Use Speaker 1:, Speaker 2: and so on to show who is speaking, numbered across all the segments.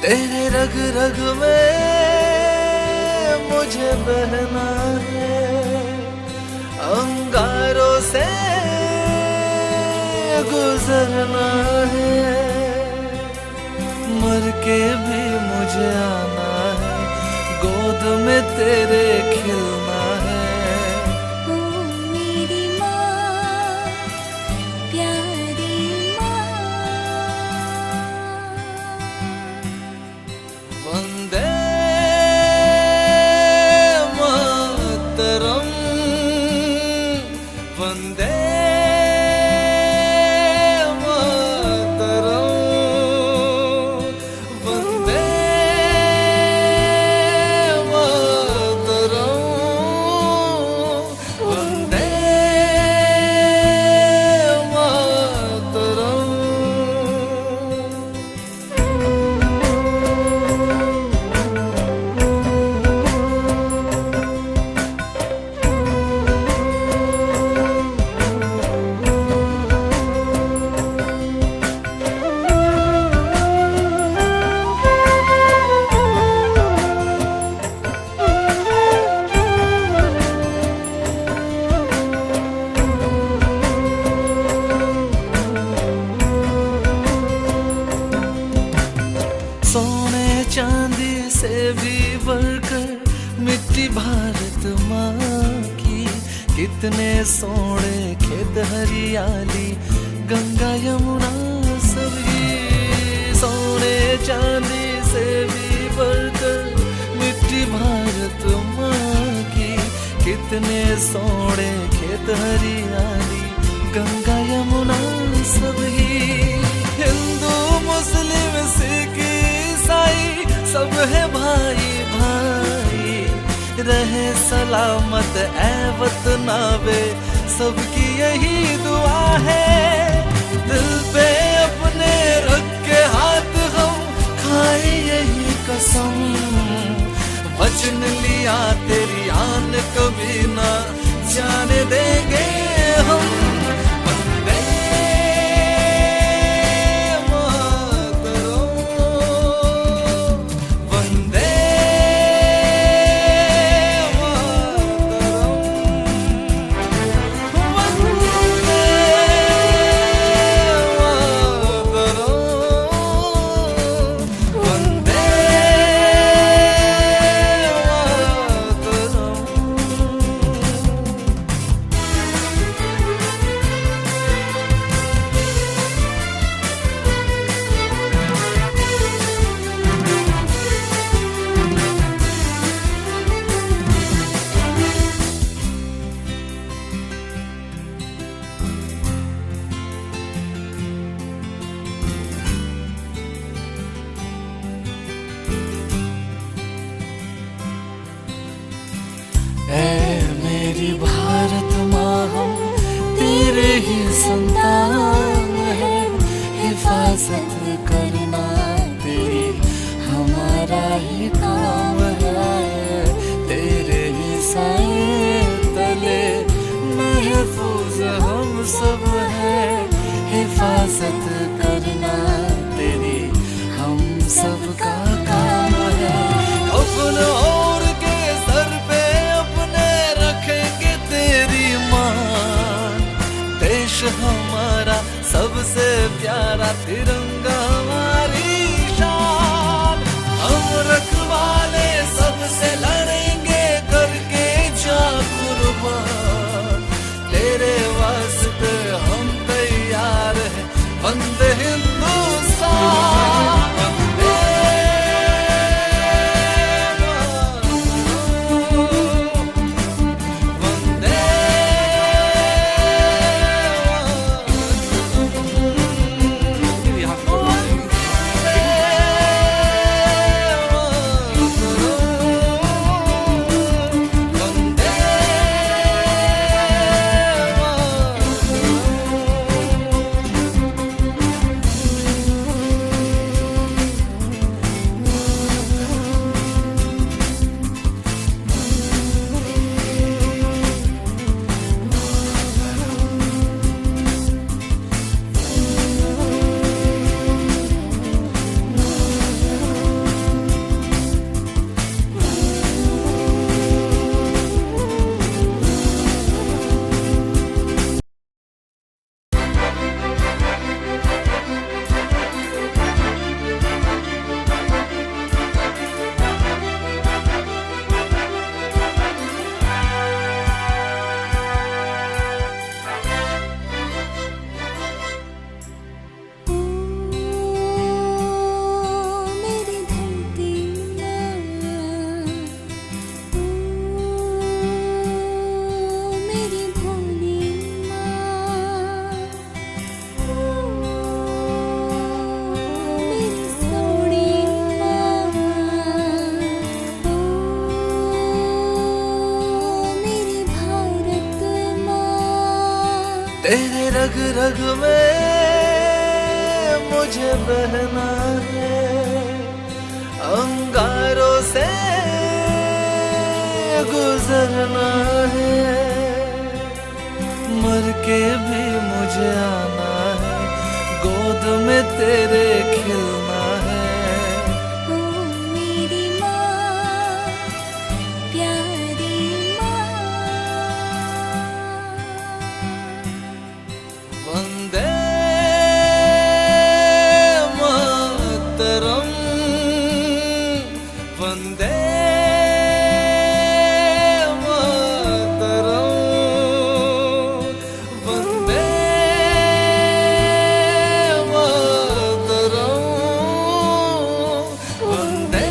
Speaker 1: तेरे रग रग में मुझे बहना है, अंगारों से गुजरना है, मर के भी मुझे आना है, गोद में तेरे खिलना है।
Speaker 2: ओ मेरी माँ, प्यारी माँ,
Speaker 1: वंदे मातरम, वंदे मातरम, वंदे मातरम, वंदे मातरम। सोने चांदी से भी बढ़कर मिट्टी भारत माँ की, कितने सोने खेत हरियाली गंगा यमुना सभी। सोने चांदी से भी बढ़कर मिट्टी भारत माँ की, कितने सोने खेत हरियाली गंगा यमुना सभी। हिंदू मुस्लिम सिख ईसाई सब है भाई भाई, रहे सलामत ऐ वतनावे सबकी यही दुआ है। दिल पे अपने रख के हाथ हम खाए यही कसम, वचन लिया तेरी आन कभी ना जाने देंगे हम। वंदे मातरम, वंदे मातरम, वंदे मातरम, वंदे ऐ मेरी भारत माँ, हम तेरे ही संतान है, हिफाजत करना तेरी हमारा ही काम है। तेरे ही साए तले महफूज हम सब है, हिफाजत करना तेरी हम सब का काम है। कफन और के सर पे अपने रखेंगे तेरी मान, देश हमारा सबसे प्यारा तिरंगा हमारी शान। हम रखवाले सबसे लड़ेंगे करके जा कुर्बान, तेरे वास्ते तेरे रग रग में मुझे बहना है, अंगारों से गुजरना है, मर के भी मुझे आना है, गोद में तेरे खिलना है।
Speaker 2: ओ मेरी माँ, प्यारी माँ।
Speaker 1: वंदे मातरम, वंदे मातरम, वंदे मातरम, वंदे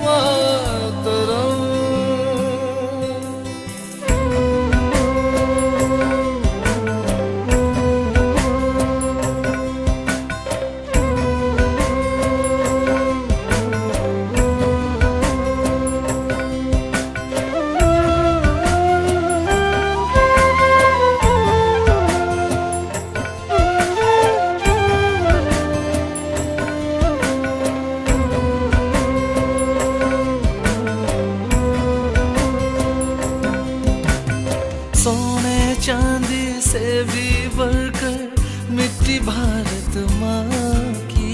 Speaker 1: मातरम। सोने चांदी से भी बढ़कर मिट्टी भारत माँ की,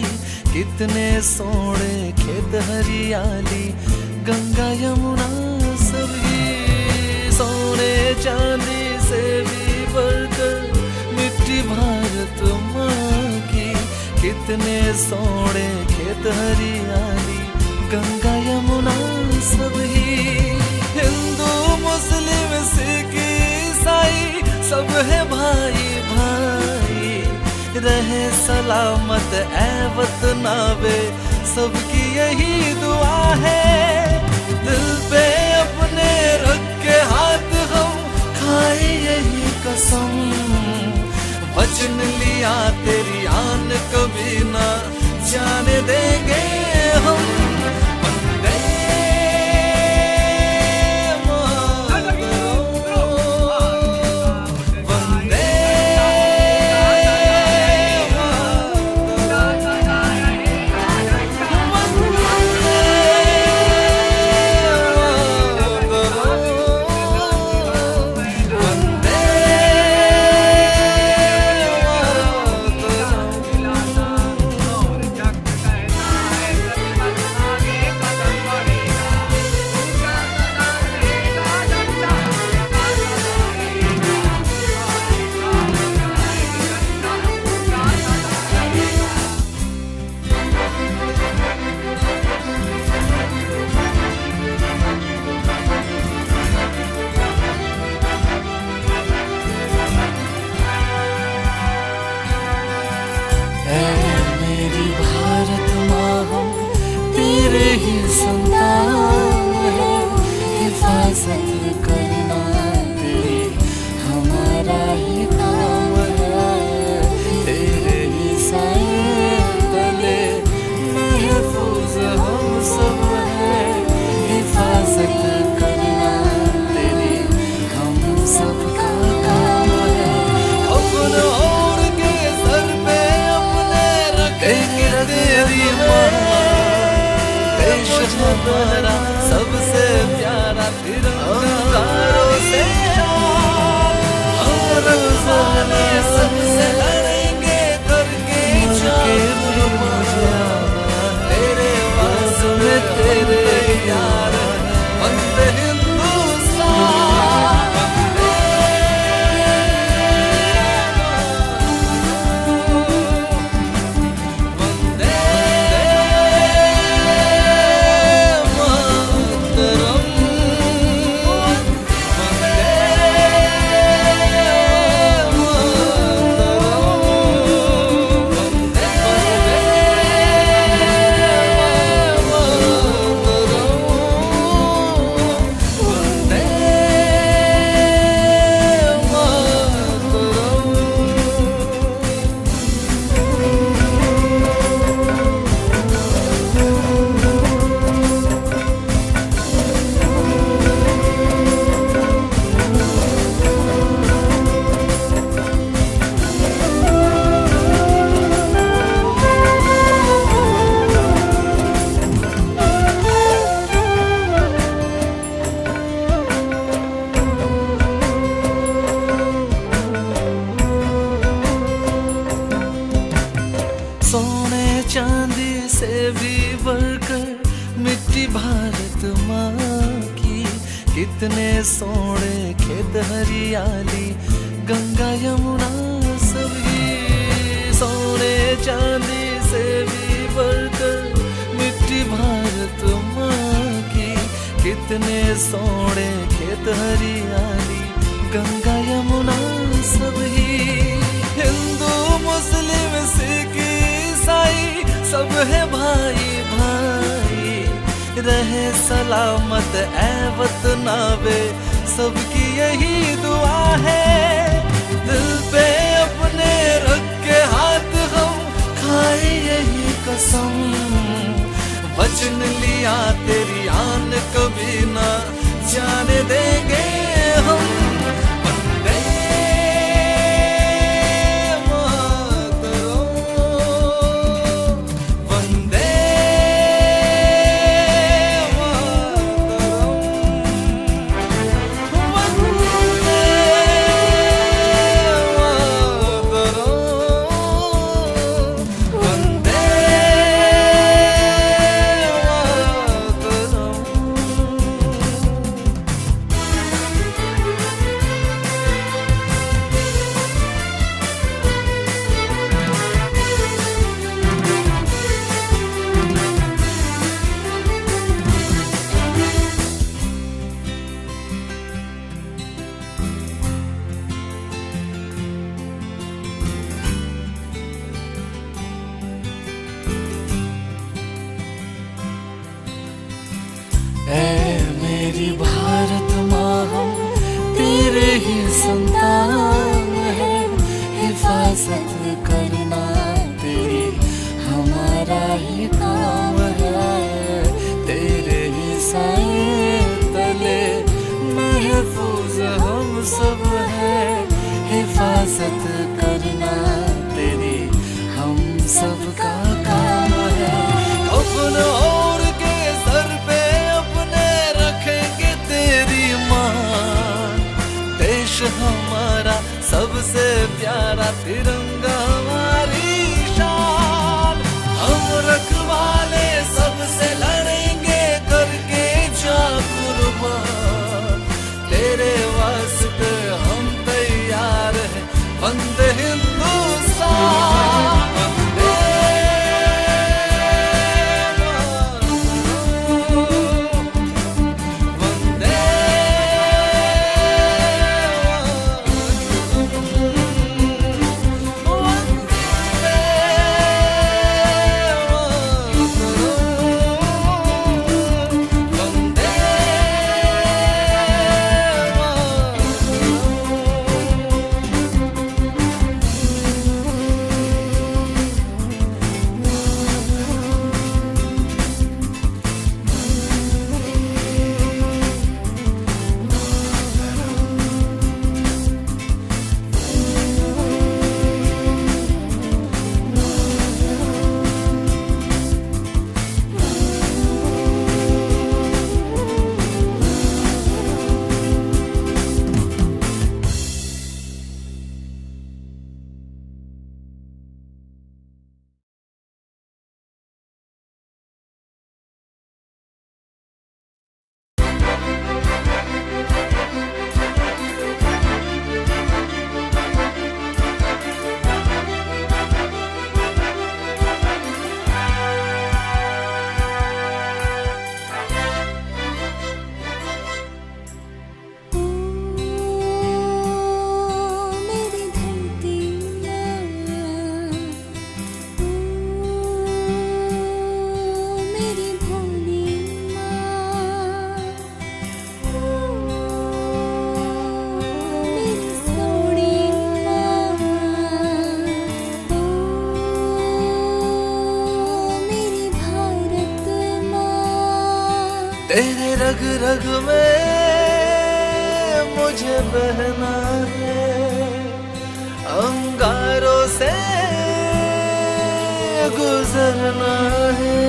Speaker 1: कितने सोने खेत हरियाली गंगा यमुना सभी। सोने चांदी से भी बढ़कर मिट्टी भारत माँ की, कितने सोने खेत हरियाली गंगा यमुना सभी। हिंदू मुस्लिम सिख ईसाई सब है भाई भाई, रहे सलामत ऐ वतनावे सबकी यही दुआ है। दिल पे अपने रख के हाथ हम खाए यही कसम, वचन लिया तेरी आन कभी ना जाने देंगे हम। वंदे तेरे ही संतान है, हिफाजत करना तेरी हमारा ही काम है। तेरे ही साए तले महफूज हम सब है, हिफाजत करना तेरी हम सब का काम है। अपने और के सर पे अपने रखेंगे तेरी हमारा सबसे प्यारा तिरंगारों से और जाने सबसे लड़ेंगे करके तेरे वास में तेरे यार वंदे हिंदुस्तान। वंदे चांदी से भी बढ़कर मिट्टी भारत माँ की। कितने सोने खेत हरियाली गंगा यमुना सभी। सोने चांदी से भी बढ़कर मिट्टी भारत माँ की। कितने सोने खेत हरियाली गंगा यमुना सभी। हिंदू मुस्लिम सिख ईसाई सब है भाई भाई। रहे सलामत ऐ वतनावे सबकी यही दुआ है। दिल पे अपने रख के हाथ हम खाए यही कसम। वचन लिया तेरी आन कभी ना जाने देंगे हम। वंदे मातरम, वंदे मातरम, वंदे मातरम, वंदे ऐ मेरी भारत माँ हम तेरे ही संतान है। हिफाजत करना तेरी हमारा ही काम है। तेरे ही साए तले महफूज हम सब है। हिफाजत करना तेरी हम सब का काम है। कफन और के सर पे अपने रखेंगे तेरी मान। देश हमारा सबसे प्यारा तिरंगा हमारी शान। हम रखवाले सबसे लड़ेंगे करके जा कुर्बान। तेरे वास्ते हम तैयार हैं वंदे हिंदुस्तान। वंदे तेरे रग रग में मुझे बहना है। अंगारों से गुजरना है।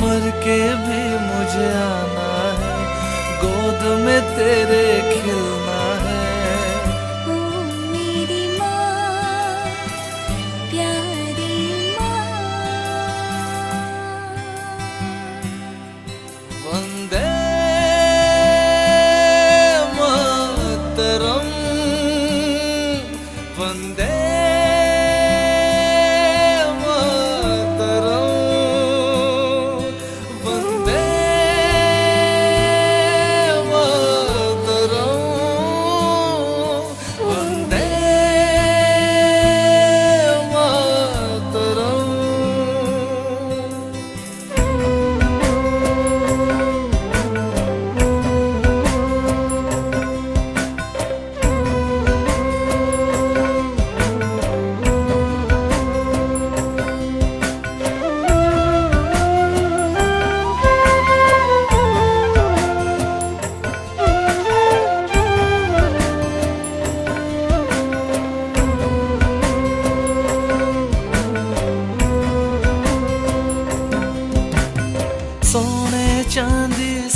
Speaker 1: मर के भी मुझे आना है। गोद में तेरे खिलना है।
Speaker 2: ओ मेरी माँ, प्यारी माँ,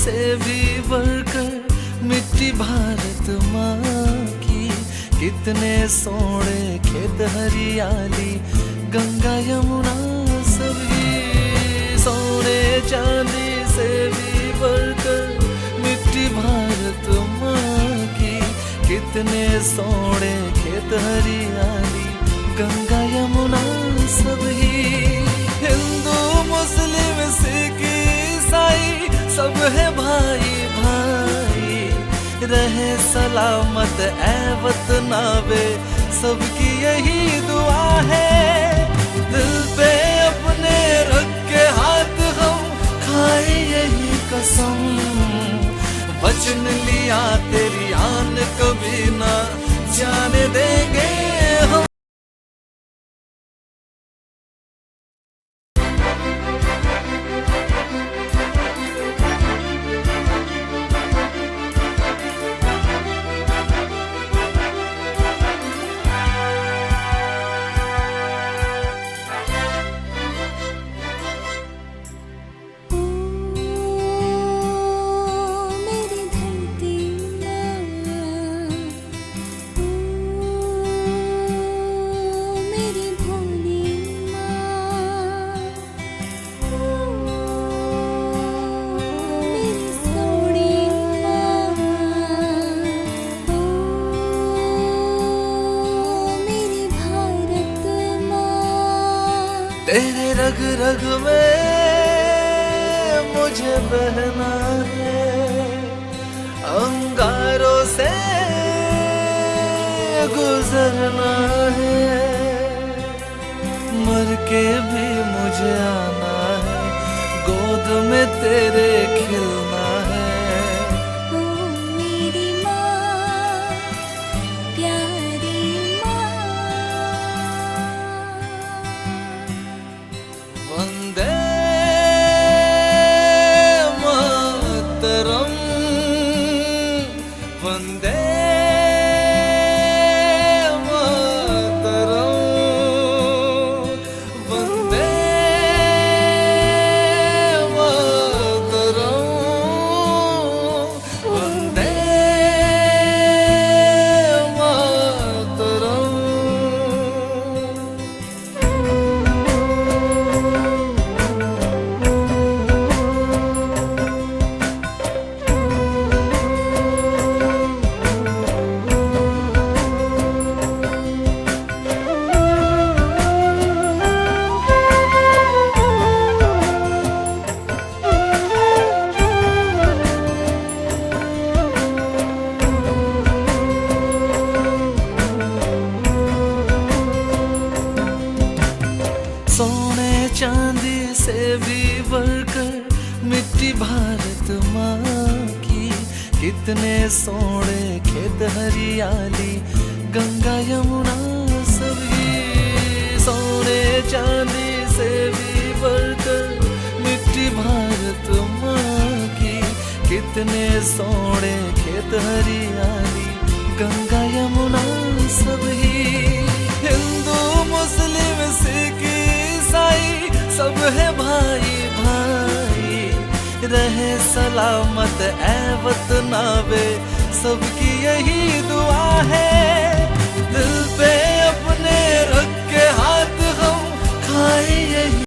Speaker 1: से भी बढ़कर मिट्टी भारत माँ की। कितने सोने खेत हरियाली, गंगा यमुना सभी। सोने चांदी से भी बढ़कर मिट्टी भारत माँ की। कितने सोने खेत हरियाली, गंगा यमुना सभी। हिंदू मुस्लिम सिख ईसाई सब है भाई भाई। रहे सलामत ऐ वतनावे, सबकी यही दुआ है। दिल पे अपने रख के हाथ हम खाए यही कसम। वचन लिया तेरी आन कभी ना जाने देंगे हम।
Speaker 2: मेरी धरती माँ, मेरी भोली माँ, मेरी सोनी माँ, मेरी भारत माँ।
Speaker 1: तेरे रग रग में मुझे बहना है, अंगारों से गुजरना है। मर के भी मुझे आना है, गोद में तेरे खिलना है।
Speaker 2: ओ मेरी माँ, प्यारी माँ।
Speaker 1: वंदे मातरम, वंदे मातरम, वंदे मातरम, वंदे मातरम। सोने चांदी से भी बढ़कर मिट्टी भारत माँ की। कितने सोने खेत हरियाली, गंगा यमुना सभी। सोने चांदी से भी बढ़कर मिट्टी भारत माँ की। कितने सोने खेत हरियाली, गंगा यमुना सभी। हिंदू मुस्लिम सिख ईसाई सब है भाई भाई। रहे सलामत ऐ वतनावे, सबकी यही दुआ है। दिल पे अपने रख के हाथ हम खाए यही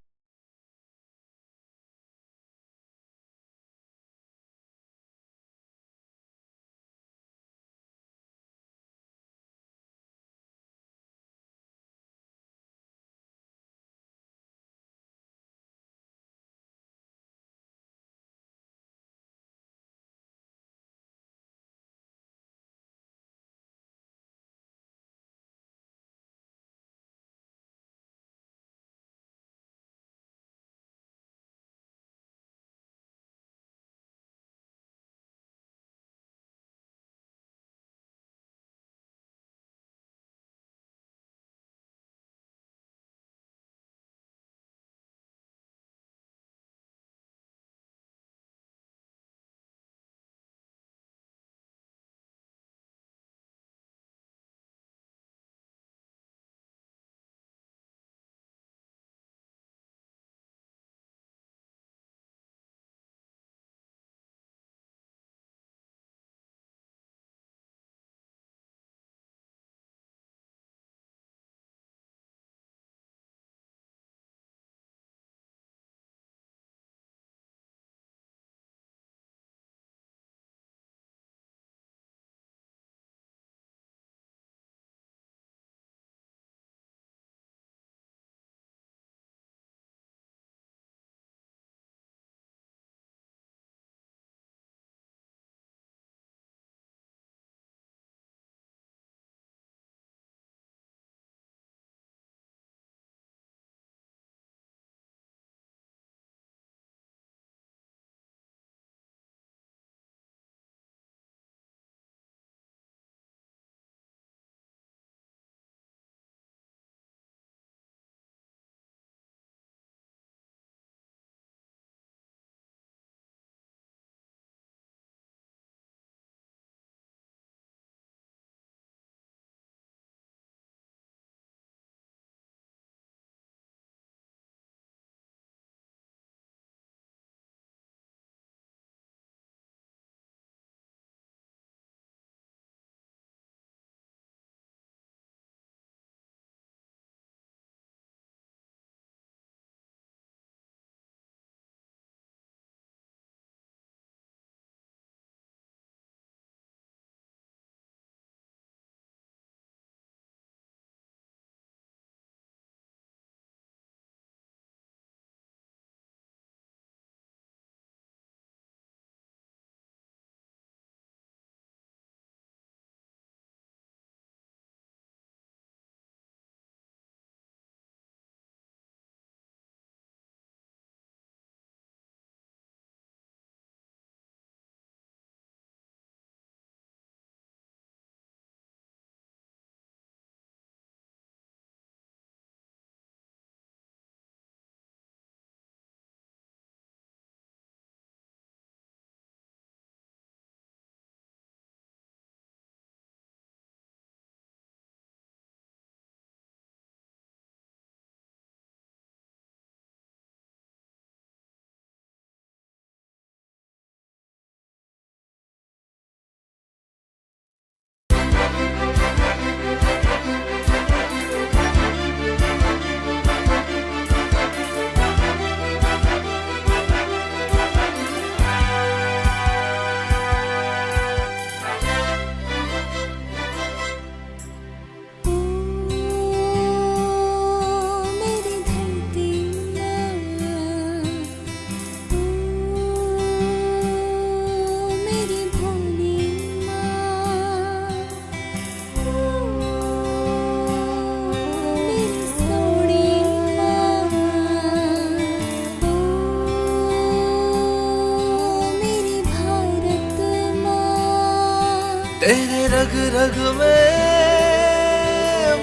Speaker 1: रग रग में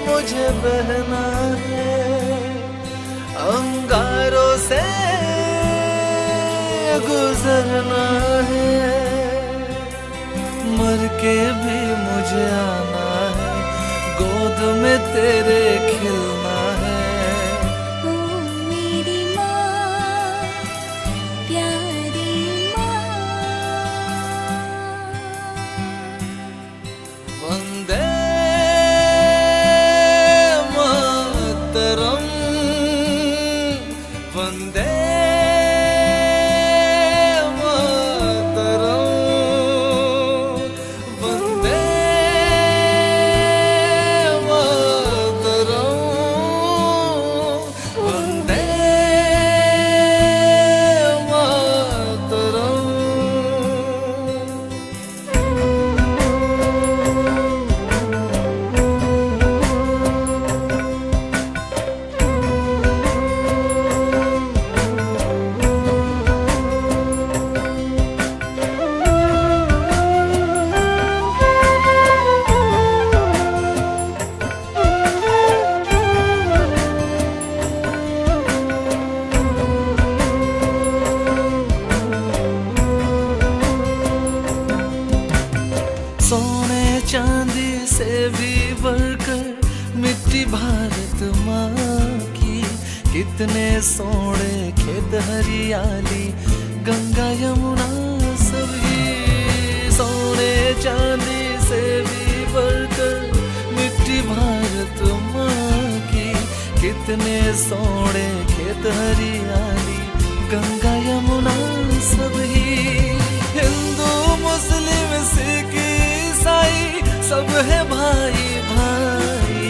Speaker 1: मुझे बहना है, अंगारों से गुजरना है, मर के भी मुझे आना है, गोद में तेरे खिलना है।
Speaker 2: ओ मेरी माँ, प्यारी माँ।
Speaker 1: वंदे मातरम, वंदे मातरम, वंदे मातरम, वंदे मातरम। सोने चांदी से भी बढ़कर मिट्टी भारत माँ की, कितने सोने खेत हरियाली गंगा यमुना सभी। सोने चांदी से भी बढ़कर मिट्टी भारत माँ की, कितने सोने खेत हरियाली गंगा यमुना सभी। हिंदू मुस्लिम सिख ईसाई सब है भाई भाई,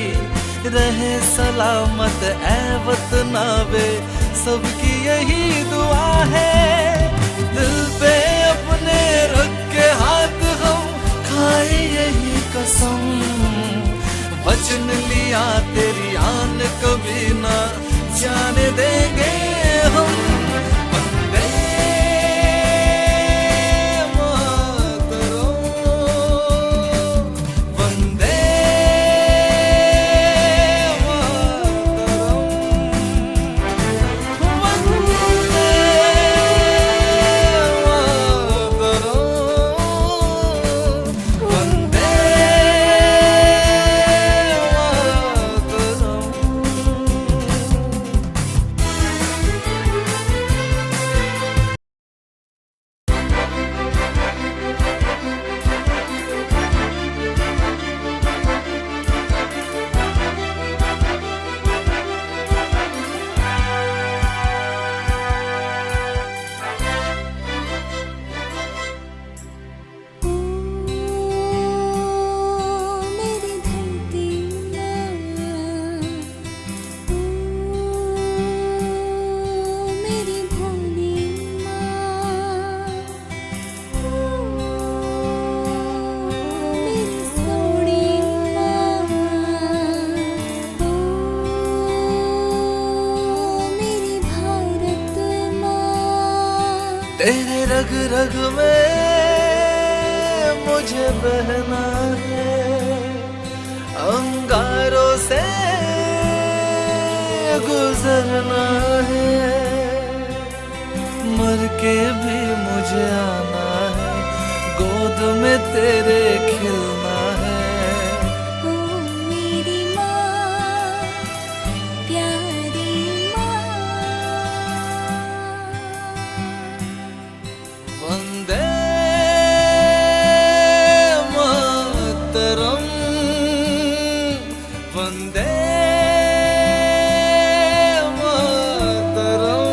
Speaker 1: रहे सलामत ऐ वतनावे सबकी यही दुआ है। दिल पे अपने रख के हाथ हम खाए यही कसम, वचन लिया तेरी आन कभी ना जाने देंगे हम। वंदे मातरम, वंदे मातरम, वंदे मातरम, वंदे
Speaker 2: मेरी धरती माँ, मेरी भोली माँ, मेरी सोनी माँ, मेरी भारत माँ।
Speaker 1: तेरे रग रग में मुझे बहना है, अंगारों से गुजरना है, मर के भी मुझे आना है, गोद में तेरे खिलना है।
Speaker 2: ओ मेरी माँ, प्यारी माँ।
Speaker 1: वंदे मातरम, वंदे मातरम,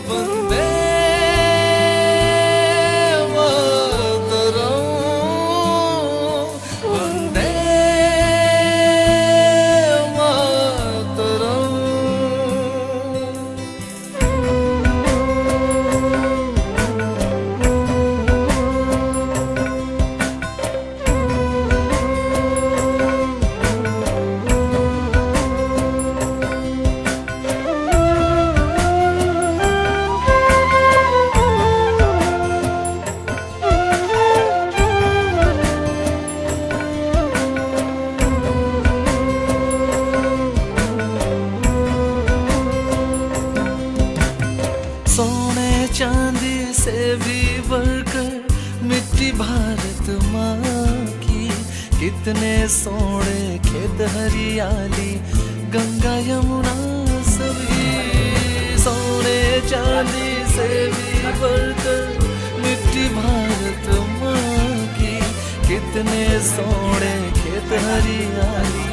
Speaker 1: वंदे मातरम, से भी बढ़कर मिट्टी भारत माँ की। कितने सोने खेत हरियाली, गंगा यमुना सभी। सोने चांदी से भी बढ़कर मिट्टी भारत माँ की। कितने सोने खेत हरियाली,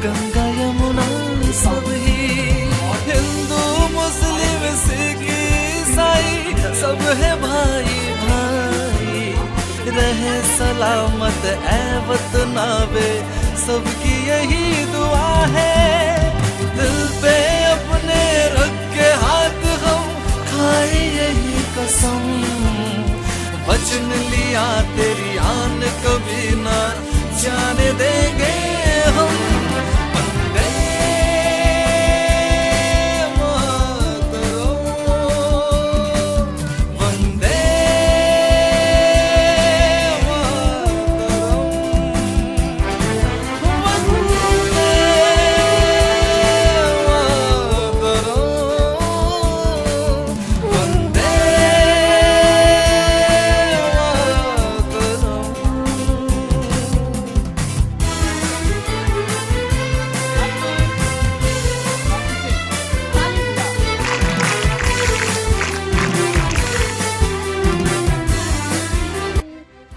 Speaker 1: गंगा यमुना सभी। हिंदू मुस्लिम सिख ईसाई सब है भाई भाई। रहे सलामत ऐ वतनावे, सबकी यही दुआ है। दिल पे अपने रख के हाथ हम खाए यही कसम। वचन लिया तेरी आन कभी ना जाने देंगे हम। वंदे मातरम, वंदे मातरम, वंदे मातरम, वंदे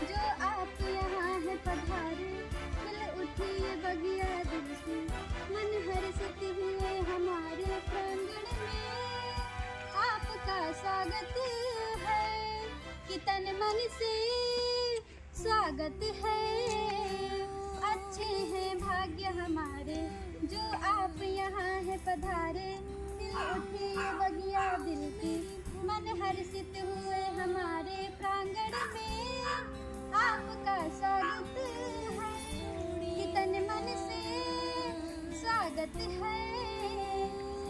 Speaker 2: जो आप यहाँ है पधारे, खिल उठी ये बगिया दिल की। मन हर्षित हुए हमारे प्रांगण में, आपका स्वागत है कि तन मन से स्वागत है। अच्छे हैं भाग्य हमारे जो आप यहाँ है पधारे। खिल उठी ये बगिया दिल की, मन हर्षित हुए हमारे प्रांगण में, आपका स्वागत है कि तन मन से स्वागत है।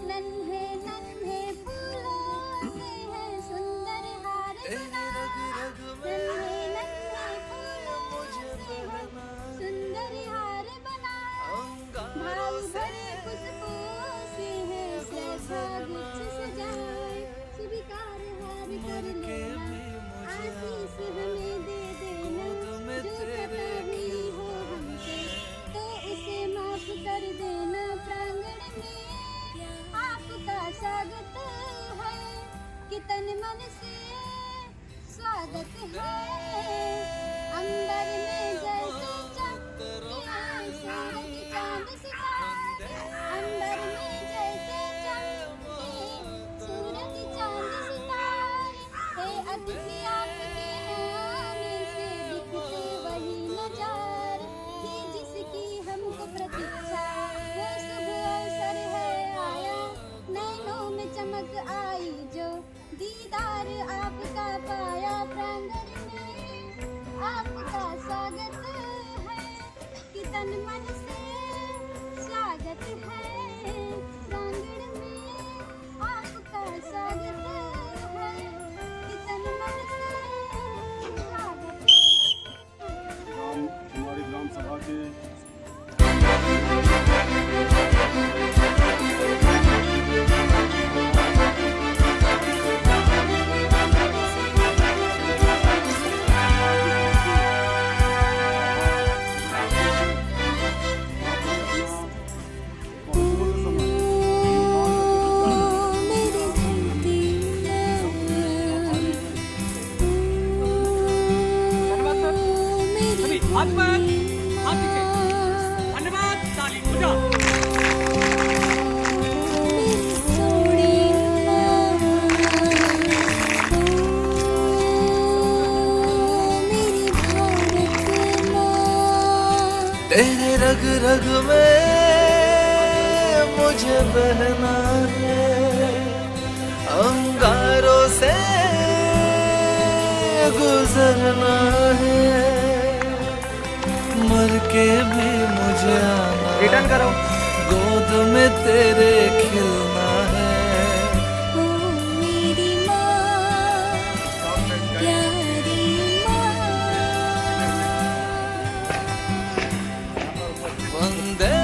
Speaker 2: नन्हे नन्हे फूलों से है सुंदर हार बना। नन्हे नन्हे फूलों से है सुंदर हार बना। भाव भरे पुष्पों से है सहसा गुच्छ सजाए। स्वीकार हार कर लेना, आशीष हमें दे देना। जो खता हुई हो हमसे तो उसे माफ कर देना। प्रांगण में आपका स्वागत है कि तन मन से स्वागत है। अंबर में जैसे चमके सूरज चांद सितारे। अंबर में जैसे चमके सूरज चांद सितारे। हे अतिथि आपके आने से दिखते वही नजारे। कि जिसकी हमको प्रतीक्षा वो शुभ अवसर है आया। नैनों में चमक आई जो दीदार आपका पाया। प्रांगण में आपका स्वागत है कि तन मन से स्वागत है। प्रांगण में आपका स्वागत है कि तन मन से स्वागत है।
Speaker 3: हमारी ग्राम सभा के
Speaker 2: मेरी धरती मेरी
Speaker 4: हाथ पर हाथ पीछे धन्यवाद ताली पूजा
Speaker 2: सोनी मेरी भारत माँ।
Speaker 1: तेरे रग रग में मुझे बहना है। अंगारों से गुजरना है। मर के भी मुझे आना
Speaker 4: रिटर्न करो।
Speaker 1: गोद में तेरे खिलना है।
Speaker 2: ओ मेरी माँ, प्यारी माँ।
Speaker 1: वंदे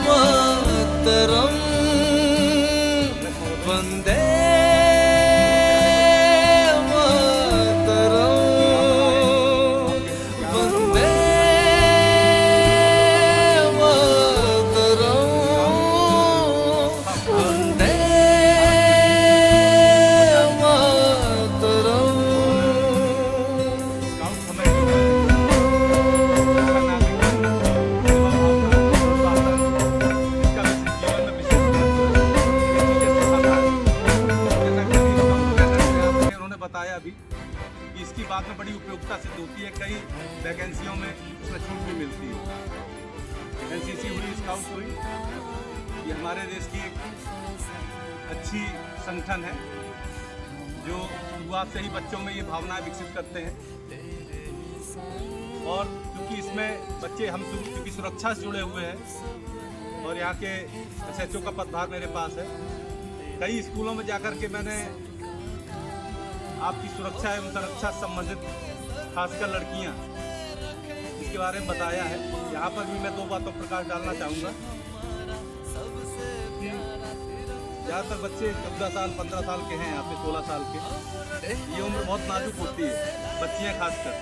Speaker 1: मातरम, वंदे
Speaker 3: बाद में बड़ी उपयोगिता सिद्ध होती है। कई वैकेंसियों में इसमें छूट भी मिलती है। एनसीसी हुई, स्काउट हुई, ये हमारे देश की एक अच्छी संगठन है जो शुरुआत से ही बच्चों में ये भावनाएं विकसित करते हैं। और क्योंकि इसमें बच्चे हम क्योंकि सुरक्षा से जुड़े हुए हैं और यहाँ के SHO का पदभार मेरे पास है, कई स्कूलों में जाकर के मैंने आपकी सुरक्षा एवं संरक्षा से संबंधित खासकर लड़कियाँ इसके बारे में बताया है। यहाँ पर भी मैं 2 बातों पर प्रकाश डालना चाहूँगा कि ज़्यादातर बच्चे 14 साल 15 साल के हैं, यहाँ पे 16 साल के, ये उम्र बहुत नाजुक होती है, बच्चियाँ खासकर।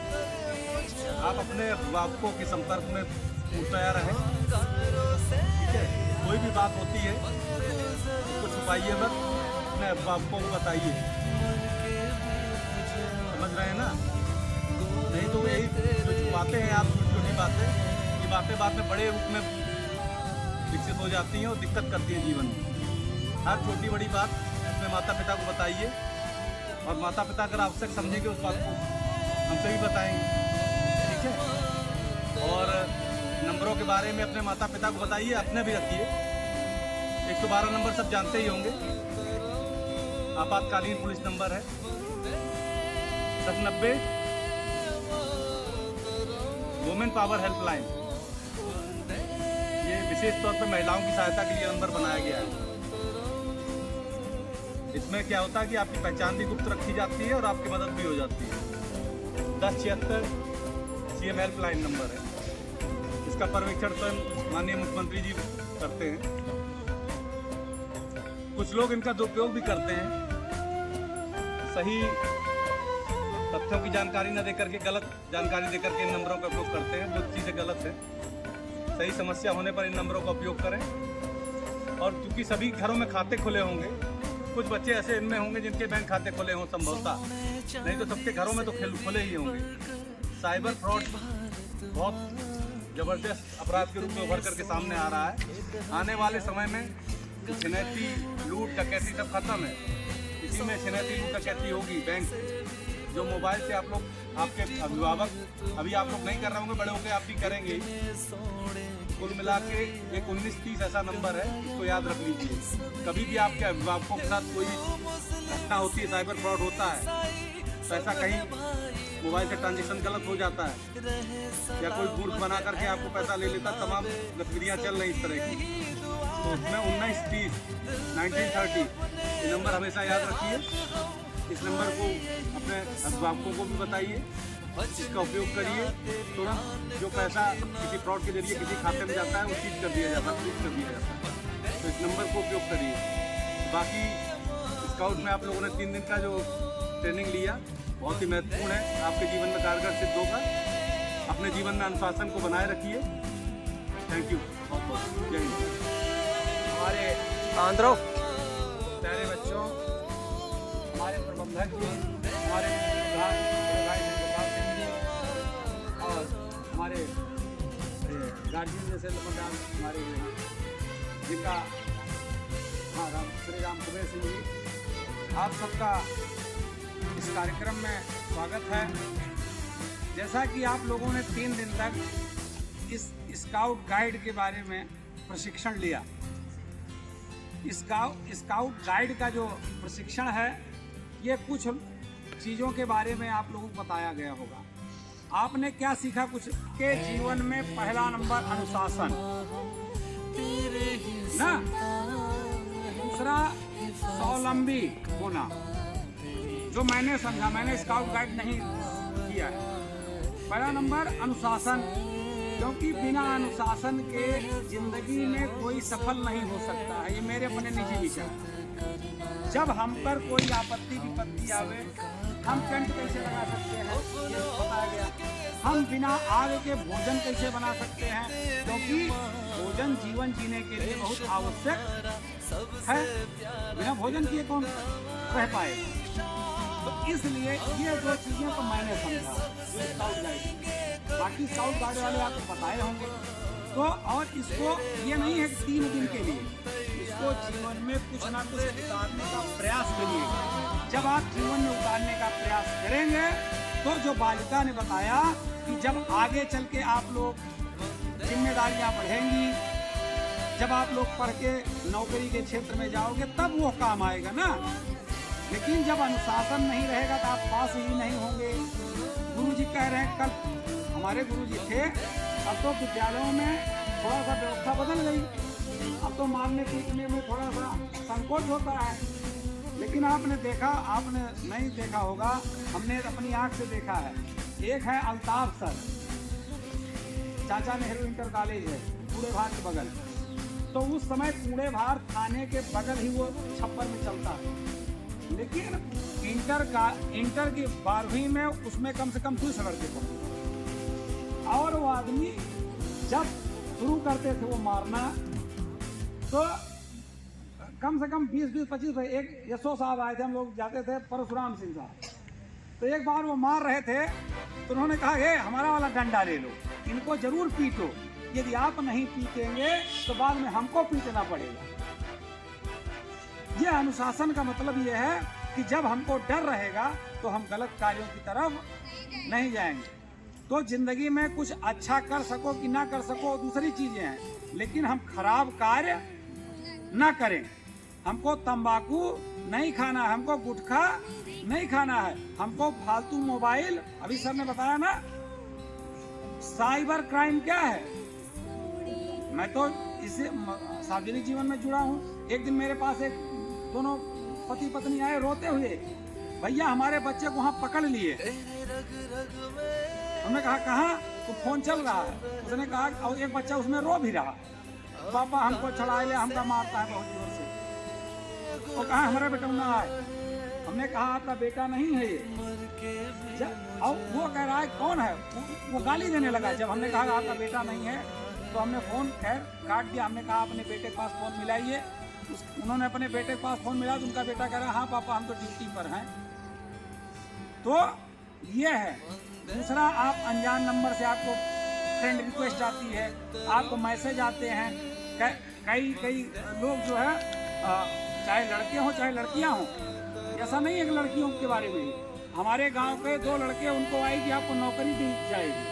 Speaker 3: आप अपने अभिभावकों के संपर्क में पूछता रहें, ठीक है? कोई भी बात होती है उसको छुपाइए मत, अपने अभिभावकों को बताइए, समझ रहे हैं ना? नहीं तो यही जो छुपाते हैं आप छोटी बातें, ये बातें बाद में बड़े रूप में विकसित हो जाती हैं और दिक्कत करती हैं जीवन में। हर छोटी बड़ी बात अपने माता पिता को बताइए और माता पिता अगर आवश्यक समझेंगे उस बात को हमसे भी बताएंगे, ठीक है? और नंबरों के बारे में अपने माता पिता को बताइए, अपने भी रखिए। 112 नंबर सब जानते ही होंगे, आपातकालीन पुलिस नंबर है। 1090 वुमेन पावर हेल्पलाइन, ये विशेष तौर पर महिलाओं की सहायता के लिए नंबर बनाया गया है। इसमें क्या होता है कि आपकी पहचान भी गुप्त रखी जाती है और आपकी मदद भी हो जाती है। 1076 CM हेल्पलाइन नंबर है, इसका पर्यवेक्षण स्वयं माननीय मुख्यमंत्री जी करते हैं। कुछ लोग इनका दुरुपयोग भी करते हैं, सही तथ्यों की जानकारी न देकर के गलत जानकारी देकर के इन नंबरों का उपयोग करते हैं, जो चीज़ें गलत है। सही समस्या होने पर इन नंबरों का उपयोग करें। और क्योंकि सभी घरों में खाते खुले होंगे, कुछ बच्चे ऐसे इनमें होंगे जिनके बैंक खाते खुले हों संभवतः, नहीं तो सबके घरों में तो खुले ही होंगे। साइबर फ्रॉड बहुत ज़बरदस्त अपराध के रूप में उभर करके सामने आ रहा है। आने वाले समय में छिनैती, लूट, डकैती सब खत्म है, इसी में छिनैती, लूट, डकैती होगी। बैंक जो मोबाइल से आप लोग, आपके अभिभावक, अभी आप लोग नहीं कर रहे होंगे, बड़े होकर आप भी करेंगे। कुल मिला के एक 1930 ऐसा नंबर है, इसको याद रख लीजिए। कभी भी आपके अभिभावकों के साथ कोई घटना होती है, साइबर फ्रॉड होता है, तो ऐसा कहीं मोबाइल से ट्रांजेक्शन गलत हो जाता है या कोई मूर्ख बना करके आपको पैसा ले लेता, तमाम गतिविधियाँ चल रही इस तरह की, तो उसमें 1930 1930 ये नंबर हमेशा याद रखिए। इस नंबर को अपने अभिभावकों को भी बताइए, इसका उपयोग करिए। तुरंत जो पैसा किसी फ्रॉड के जरिए किसी खाते में जाता है वो सीज कर दिया जाता है, फ्रीज कर दिया जाता है, तो इस नंबर को उपयोग करिए। बाकी स्काउट में आप लोगों ने 3 दिन का जो ट्रेनिंग लिया बहुत ही महत्वपूर्ण है, आपके जीवन में कारगर सिद्ध होगा। अपने जीवन में अनुशासन को बनाए रखिए। थैंक यू, बहुत बहुत जय हिंद।
Speaker 5: हमारे आंध्रो
Speaker 3: प्यारे बच्चों, हमारे प्रबंधक जी, हमारे प्रधान गोपाल सिंह जी और हमारे गार्जियन जैसे लम्बा हमारे यहाँ जिनका श्री राम कुबेर सिंह जी, आप सबका इस कार्यक्रम में स्वागत है। जैसा कि आप लोगों ने 3 दिन तक इस स्काउट गाइड के बारे में प्रशिक्षण लिया, स्काउट गाइड का जो प्रशिक्षण है ये कुछ चीज़ों के बारे में आप लोगों को बताया गया होगा। आपने क्या सीखा? कुछ के जीवन में पहला नंबर अनुशासन ना, दूसरा स्वावलंबी होना, जो मैंने समझा, मैंने स्काउट गाइड नहीं किया है। पहला नंबर अनुशासन, क्योंकि बिना अनुशासन के जिंदगी में कोई सफल नहीं हो सकता है, ये मेरे अपने निजी विचार हैं। जब हम पर कोई आपत्ति विपत्ति आवे, हम टेंट कैसे लगा सकते हैं ये बताया गया। हम बिना आग के भोजन कैसे बना सकते हैं, क्योंकि भोजन जीवन जीने के लिए बहुत आवश्यक है, बिना भोजन किए कौन रह पाएगा। तो इसलिए ये 2 चीज़ें तो मैंने समझा जो स्काउट गाइड, बाकी स्काउट गाइड वाले आपको बताए होंगे। तो और इसको ये नहीं है कि 3 दिन के लिए, इसको जीवन में कुछ ना कुछ उतारने का प्रयास करिए। जब आप जीवन में उतारने का प्रयास करेंगे तो
Speaker 6: तो जो बालिका ने बताया कि जब आगे चल के आप लोग जिम्मेदारियां बढ़ेंगी, जब आप लोग पढ़ के नौकरी के क्षेत्र में जाओगे तब वो काम आएगा ना। लेकिन जब अनुशासन नहीं रहेगा तो आप पास ही नहीं होंगे। गुरुजी कह रहे हैं, कल हमारे गुरुजी थे, अब तो विद्यालयों में थोड़ा सा व्यवस्था बदल गई, अब तो मारने पीटने में थोड़ा सा संकोच होता है। लेकिन आपने देखा, आपने नहीं देखा होगा, हमने अपनी आंख से देखा है। एक है अल्ताफ सर, चाचा नेहरू इंटर कॉलेज है कूड़े भार के बगल, तो उस समय कूड़े भार थाने के बगल ही वो छप्पर में चलता है। लेकिन इंटर की 12वीं में उसमें कम से कम 200 लड़के पढ़े, और वो आदमी जब शुरू करते थे वो मारना, तो कम से कम 20-25 एक यशो साहब आए थे, हम लोग जाते थे, परशुराम सिंह साहब, तो एक बार वो मार रहे थे तो उन्होंने कहा, हे हमारा वाला डंडा ले लो, इनको जरूर पीटो, यदि आप नहीं पीटेंगे तो बाद में हमको पीटना पड़ेगा। यह अनुशासन का मतलब यह है कि जब हमको डर रहेगा तो हम गलत कार्यों की तरफ नहीं जाएंगे। तो जिंदगी में कुछ अच्छा कर सको कि ना कर सको दूसरी चीजें हैं, लेकिन हम खराब कार्य ना करें। हमको तंबाकू नहीं खाना है, हमको गुटखा नहीं खाना है, हमको फालतू मोबाइल, अभी सर ने बताया ना साइबर क्राइम क्या है। मैं तो इससे सार्वजनिक जीवन में जुड़ा हूँ। एक दिन मेरे पास एक दोनों पति पत्नी आए रोते हुए, भैया हमारे बच्चे को वहाँ पकड़ लिए। हमने कहा कहाँ? तो फोन चल रहा है। उसने कहा, और एक बच्चा उसमें रो भी रहा, पापा हमको छुड़ा ले, हमका मारता है बहुत जोर से। वो कहा हमारा बेटा ना आए। हमने कहा आपका बेटा नहीं है ये। और वो कह रहा है कौन है? वो गाली देने लगा। जब हमने कहा आपका बेटा नहीं है तो हमने फोन खैर काट दिया। हमने कहा अपने बेटे के पास फोन मिलाइए। उन्होंने अपने बेटे के पास फोन मिला तो उनका बेटा कह रहा हाँ पापा हम तो ड्यूटी पर हैं। तो ये है। दूसरा, आप अनजान नंबर से आपको फ्रेंड रिक्वेस्ट आती है, आपको मैसेज आते हैं। कई लोग जो है चाहे लड़के हों चाहे लड़कियां हों, ऐसा नहीं है कि लड़कियों के बारे में ही। हमारे गांव के 2 लड़के, उनको आई कि आपको नौकरी दी जाएगी,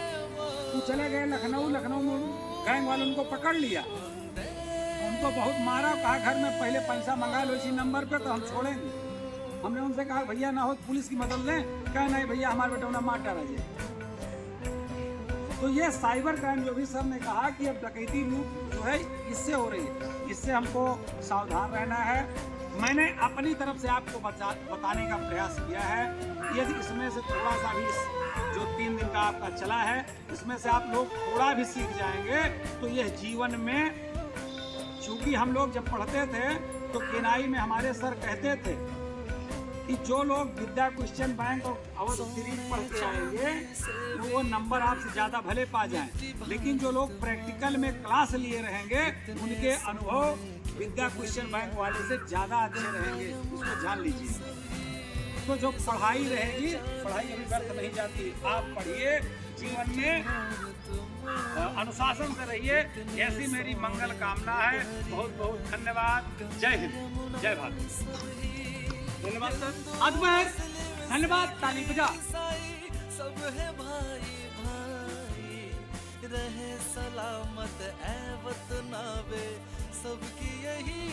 Speaker 6: तो चले गए लखनऊ में गैंग वाले उनको पकड़ लिया, उनको बहुत मारा, कहा घर में पहले पैसा मंगा लो इसी नंबर पे तो हम छोड़ेंगे। हमने उनसे कहा भैया ना हो पुलिस की मदद लें, कहा नहीं भैया हमारे बेटा उन्हें मार डाला जाए। तो ये साइबर क्राइम जो भी सर ने कहा कि अब डकैती लूट जो है इससे हो रही है, इससे हमको सावधान रहना है। मैंने अपनी तरफ से आपको बताने का प्रयास किया है। यदि इसमें से थोड़ा सा भी जो 3 दिन का आपका चला है, इसमें से आप लोग थोड़ा भी सीख जाएंगे तो यह जीवन में, चूंकि हम लोग जब पढ़ते थे तो केनाई में हमारे सर कहते थे कि जो लोग विद्या क्वेश्चन बैंक और अवध सीरीज पढ़ के आएंगे तो वो नंबर आपसे ज़्यादा भले पा जाएं, लेकिन जो लोग प्रैक्टिकल में क्लास लिए रहेंगे उनके अनुभव विद्या क्वेश्चन बैंक वाले से ज़्यादा अच्छे रहेंगे। इसको जान लीजिए। तो जो पढ़ाई रहेगी, पढ़ाई अभी व्यर्थ नहीं जाती। आप पढ़िए, जीवन में अनुशासन से रहिए, ऐसी मेरी मंगल कामना है। बहुत बहुत धन्यवाद। जय हिंद, जय भारत। धन्यवाद सर।
Speaker 4: अकबर धन्यवाद। ताली बजा।
Speaker 1: सब है भाई भाई, रहे सलामत ए वतनावे, सबकी यही